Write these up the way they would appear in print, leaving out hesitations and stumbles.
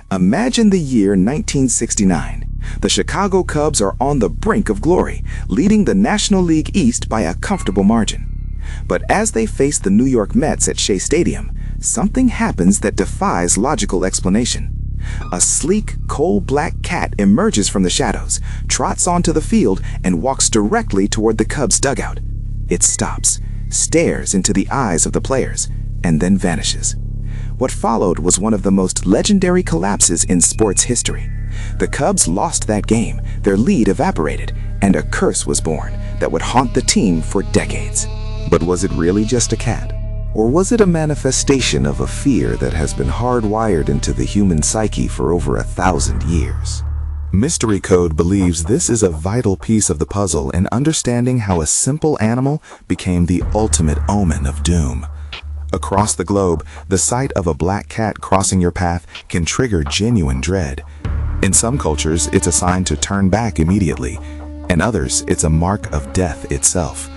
Imagine the year 1969. The Chicago Cubs are on the brink of glory, leading the National League East by a comfortable margin. But as they face the New York Mets at Shea Stadium, something happens that defies logical explanation. A sleek, coal-black cat emerges from the shadows, trots onto the field, and walks directly toward the Cubs' dugout. It stops, stares into the eyes of the players, and then vanishes. What followed was one of the most legendary collapses in sports history. The Cubs lost that game, their lead evaporated, and a curse was born that would haunt the team for decades. But was it really just a cat? Or was it a manifestation of a fear that has been hardwired into the human psyche for over 1,000 years? MysteryCode believes this is a vital piece of the puzzle in understanding how a simple animal became the ultimate omen of doom. Across the globe, the sight of a black cat crossing your path can trigger genuine dread. In some cultures, it's a sign to turn back immediately. In others, it's a mark of death itself.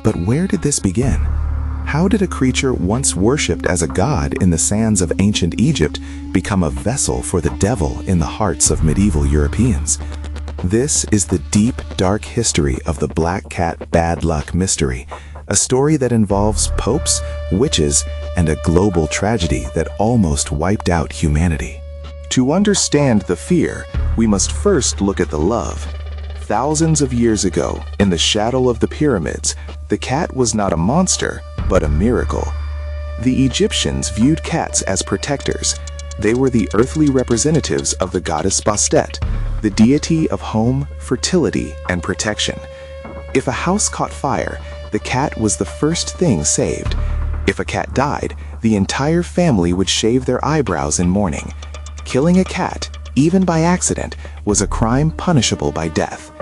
But where did this begin? How did a creature once worshipped as a god in the sands of ancient Egypt become a vessel for the devil in the hearts of medieval Europeans? This is the deep, dark history of the black cat bad luck mystery, a story that involves popes, witches, and a global tragedy that almost wiped out humanity. To understand the fear, we must first look at the love. Thousands of years ago, in the shadow of the pyramids, the cat was not a monster, but a miracle. The Egyptians viewed cats as protectors. They were the earthly representatives of the goddess Bastet, the deity of home, fertility, and protection. If a house caught fire, the cat was the first thing saved. If a cat died, the entire family would shave their eyebrows in mourning. Killing a cat, even by accident, was a crime punishable by death.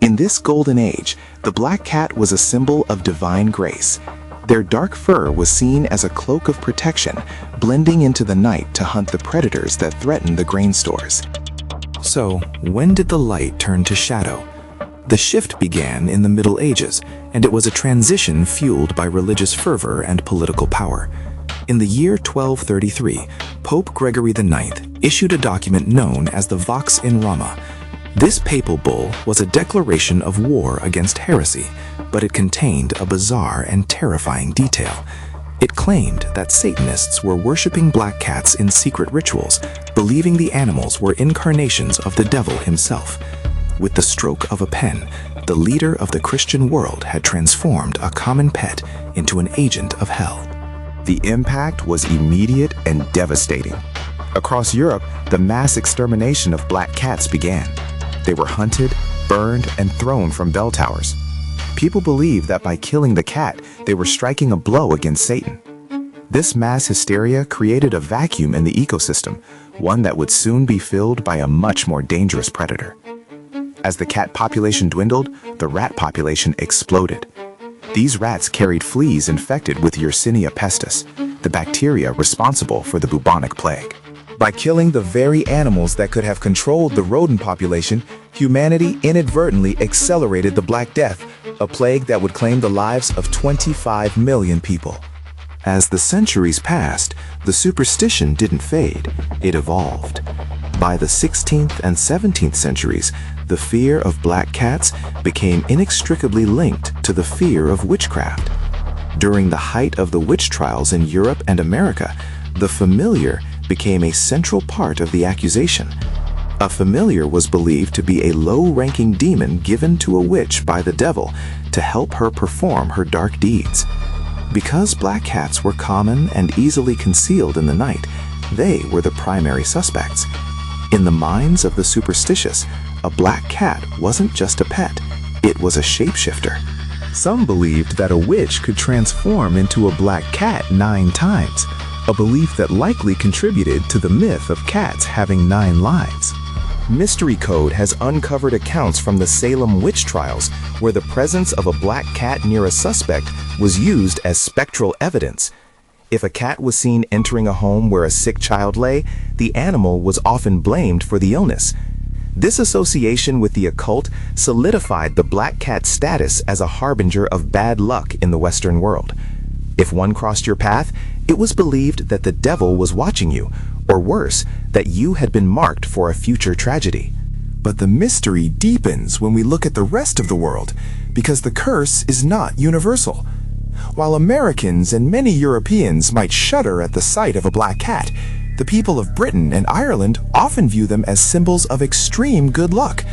In this golden age, the black cat was a symbol of divine grace. Their dark fur was seen as a cloak of protection, blending into the night to hunt the predators that threatened the grain stores. So, when did the light turn to shadow? The shift began in the Middle Ages, and it was a transition fueled by religious fervor and political power. In the year 1233, Pope Gregory IX issued a document known as the Vox in Rama. This papal bull was a declaration of war against heresy, but it contained a bizarre and terrifying detail. It claimed that Satanists were worshipping black cats in secret rituals, believing the animals were incarnations of the devil himself. With the stroke of a pen, the leader of the Christian world had transformed a common pet into an agent of hell. The impact was immediate and devastating. Across Europe, the mass extermination of black cats began. They were hunted, burned, and thrown from bell towers. People believed that by killing the cat, they were striking a blow against Satan. This mass hysteria created a vacuum in the ecosystem, one that would soon be filled by a much more dangerous predator. As the cat population dwindled, the rat population exploded. These rats carried fleas infected with Yersinia pestis, the bacteria responsible for the bubonic plague. By killing the very animals that could have controlled the rodent population, humanity inadvertently accelerated the Black Death, a plague that would claim the lives of 25 million people. As the centuries passed, the superstition didn't fade, it evolved. By the 16th and 17th centuries, the fear of black cats became inextricably linked to the fear of witchcraft. During the height of the witch trials in Europe and America, the familiar became a central part of the accusation. A familiar was believed to be a low-ranking demon given to a witch by the devil to help her perform her dark deeds. Because black cats were common and easily concealed in the night, they were the primary suspects. In the minds of the superstitious, a black cat wasn't just a pet, it was a shapeshifter. Some believed that a witch could transform into a black cat 9 times, a belief that likely contributed to the myth of cats having 9 lives. MysteryCode has uncovered accounts from the Salem witch trials where the presence of a black cat near a suspect was used as spectral evidence. If a cat was seen entering a home where a sick child lay, the animal was often blamed for the illness. This association with the occult solidified the black cat's status as a harbinger of bad luck in the Western world. If one crossed your path, it was believed that the devil was watching you, or worse, that you had been marked for a future tragedy. But the mystery deepens when we look at the rest of the world, because the curse is not universal. While Americans and many Europeans might shudder at the sight of a black cat, the people of Britain and Ireland often view them as symbols of extreme good luck.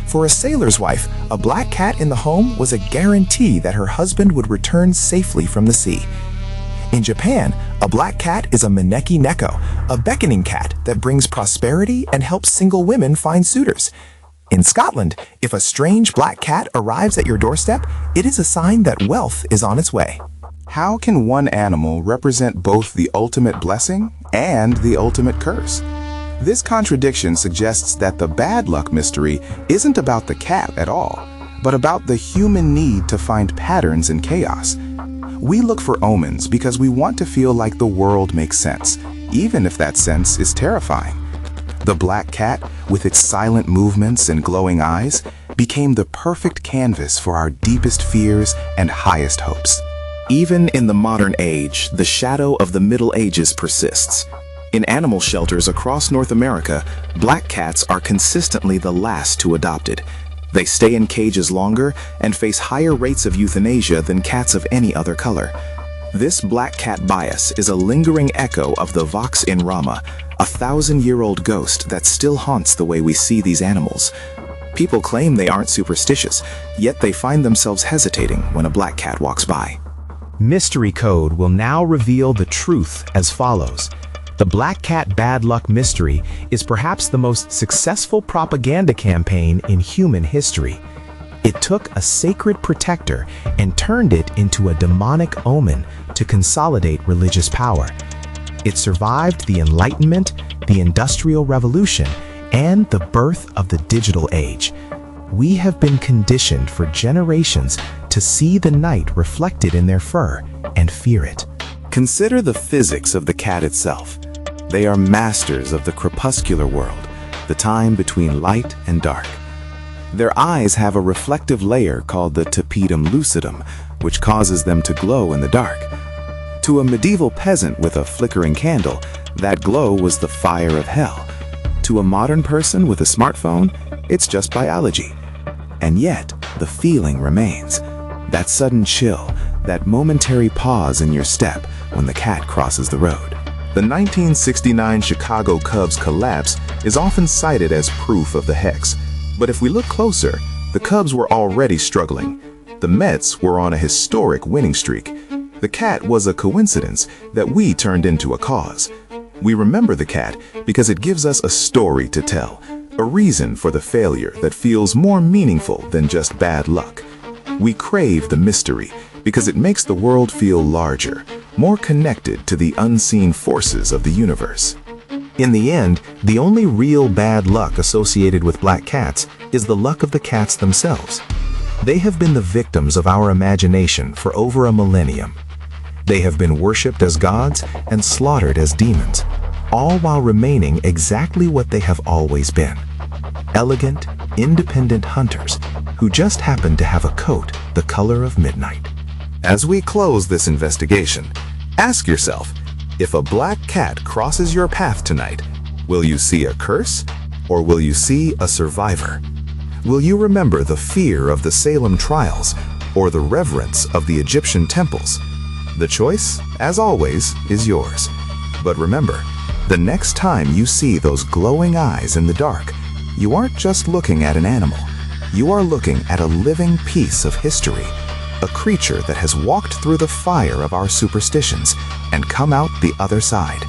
For a sailor's wife, a black cat in the home was a guarantee that her husband would return safely from the sea. In Japan, a black cat is a maneki neko, a beckoning cat that brings prosperity and helps single women find suitors. In Scotland, if a strange black cat arrives at your doorstep, it is a sign that wealth is on its way. How can one animal represent both the ultimate blessing and the ultimate curse? This contradiction suggests that the bad luck mystery isn't about the cat at all, but about the human need to find patterns in chaos. We look for omens because we want to feel like the world makes sense, even if that sense is terrifying. The black cat, with its silent movements and glowing eyes, became the perfect canvas for our deepest fears and highest hopes. Even in the modern age, the shadow of the Middle Ages persists. In animal shelters across North America, black cats are consistently the last to adopted. They stay in cages longer and face higher rates of euthanasia than cats of any other color. This black cat bias is a lingering echo of the Vox in Rama, a 1,000-year-old ghost that still haunts the way we see these animals. People claim they aren't superstitious, yet they find themselves hesitating when a black cat walks by. MysteryCode will now reveal the truth as follows. The Black Cat Bad Luck Mystery is perhaps the most successful propaganda campaign in human history. It took a sacred protector and turned it into a demonic omen to consolidate religious power. It survived the Enlightenment, the Industrial Revolution, and the birth of the digital age. We have been conditioned for generations to see the night reflected in their fur and fear it. Consider the physics of the cat itself. They are masters of the crepuscular world, the time between light and dark. Their eyes have a reflective layer called the tapetum lucidum, which causes them to glow in the dark. To a medieval peasant with a flickering candle, that glow was the fire of hell. To a modern person with a smartphone, it's just biology. And yet, the feeling remains. That sudden chill, that momentary pause in your step when the cat crosses the road. The 1969 Chicago Cubs collapse is often cited as proof of the hex. But if we look closer, the Cubs were already struggling. The Mets were on a historic winning streak. The cat was a coincidence that we turned into a cause. We remember the cat because it gives us a story to tell, a reason for the failure that feels more meaningful than just bad luck. We crave the mystery because it makes the world feel larger, more connected to the unseen forces of the universe. In the end, the only real bad luck associated with black cats is the luck of the cats themselves. They have been the victims of our imagination for over a millennium. They have been worshipped as gods and slaughtered as demons, all while remaining exactly what they have always been. Elegant, independent hunters who just happen to have a coat the color of midnight. As we close this investigation, ask yourself, if a black cat crosses your path tonight, will you see a curse or will you see a survivor? Will you remember the fear of the Salem trials or the reverence of the Egyptian temples? The choice, as always, is yours. But remember, the next time you see those glowing eyes in the dark, you aren't just looking at an animal. You are looking at a living piece of history, a creature that has walked through the fire of our superstitions and come out the other side,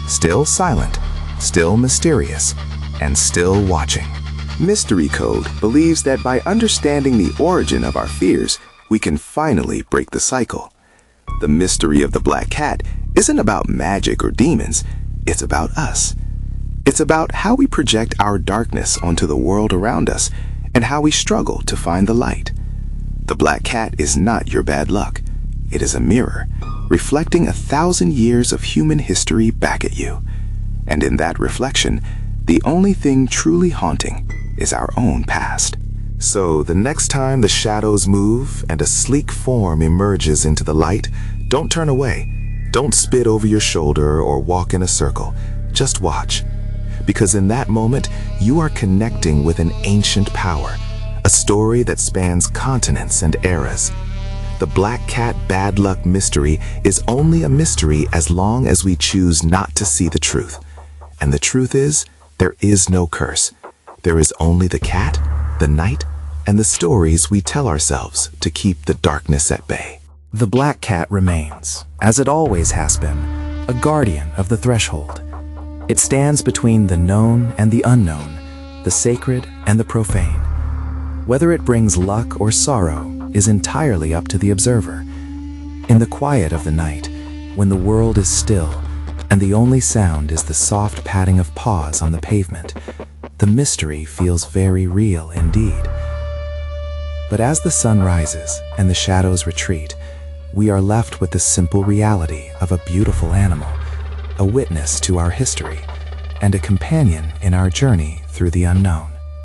still silent, still mysterious, and still watching. MysteryCode believes that by understanding the origin of our fears, we can finally break the cycle. The mystery of the black cat isn't about magic or demons, it's about us. It's about how we project our darkness onto the world around us and how we struggle to find the light. The black cat is not your bad luck. It is a mirror, reflecting 1,000 years of human history back at you. And in that reflection, the only thing truly haunting is our own past. So the next time the shadows move and a sleek form emerges into the light, don't turn away. Don't spit over your shoulder or walk in a circle. Just watch. Because in that moment, you are connecting with an ancient power, a story that spans continents and eras. The Black Cat Bad Luck mystery is only a mystery as long as we choose not to see the truth. And the truth is, there is no curse. There is only the cat, the night, and the stories we tell ourselves to keep the darkness at bay. The black cat remains, as it always has been, a guardian of the threshold. It stands between the known and the unknown, the sacred and the profane. Whether it brings luck or sorrow is entirely up to the observer. In the quiet of the night, when the world is still, and the only sound is the soft padding of paws on the pavement, the mystery feels very real indeed. But as the sun rises and the shadows retreat, we are left with the simple reality of a beautiful animal, a witness to our history, and a companion in our journey through the unknown.